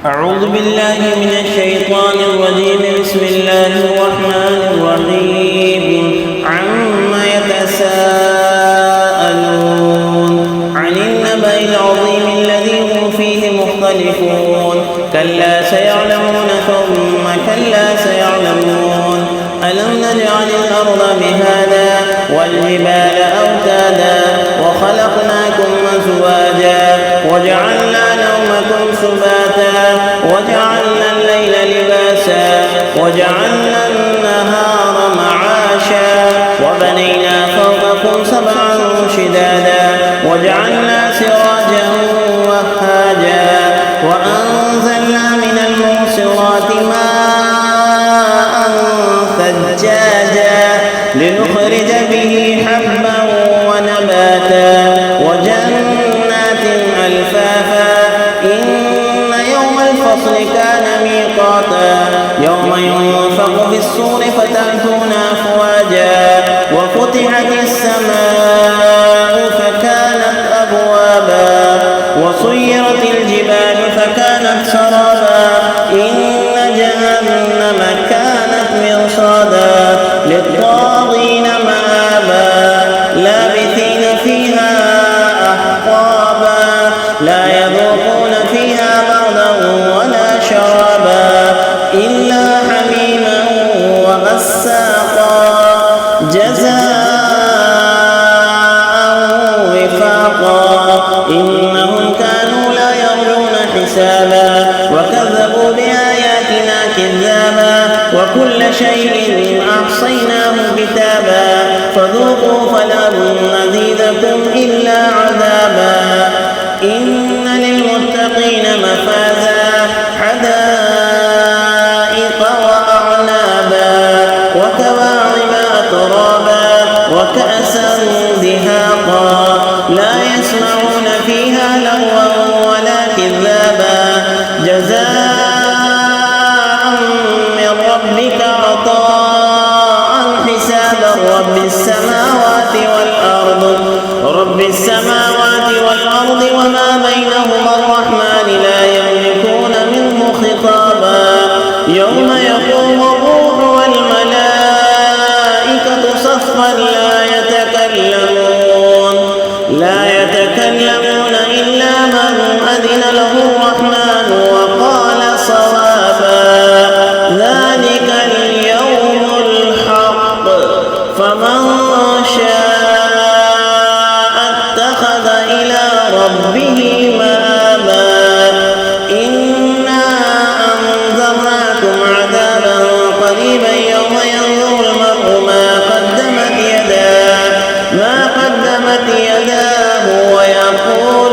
أعوذ بالله من الشيطان الرجيم. بسم الله الرحمن الرحيم. عما يتساءلون عن النبأ العظيم الذي هم فيه مختلفون. كلا سيعلمون ثم كلا سيعلمون. ألم نجعل الأرض مهادا والجبال أوتادا وخلقناكم أزواجا وجعلنا نومكم سباتا وجعلنا الليل لباسا وجعلنا النهار معاشا وبنينا فوقكم سبعا شدادا وجعلنا سراجا وهاجا وأنزلنا من المعصرات ماء ثجاجا لنخرج به حبا ونباتا وجنات ألفافا. إن يوم الفصل كان ميقاتا يوم ينفخ في الصور فتأتون أفواجا وفتحت السماء فكانت أبوابا وسيرت الجبال فكانت سرابا. إن جهنم كانت مرصادا للطاغين مآبا لابثين فيها أحقابا لا يذوقون فيها بردا ولا شرابا إلا حميما وغساقا جزاء وفاقا. إنهم كانوا لا يرجون حسابا وكذبوا بآياتنا كذابا وكل شيء أحصيناه كتابا فذوقوا فلن نزيدكم إلا عذابا. إن للمتقين مفازا حدائق وأعنابا وكواعب أترابا وكأسا دهاقا لا يسمعون فيها لغوا ولا كذابا جزاء من ربك عطاء حسابا. رب السماوات والأرض وما بينهما الرحمن لا يملكون منه خطابا. يوم يقوم الروح والملائكة صفا لا يتكلمون إلا من أذن له الرحمن وقال صوابا. ذلك اليوم الحق فمن شاء اتخذ إلى ربه مآبا. إنا أنذرناكم عذابا قريبا يوم ينظر المرء ما قدمت يداه ويقول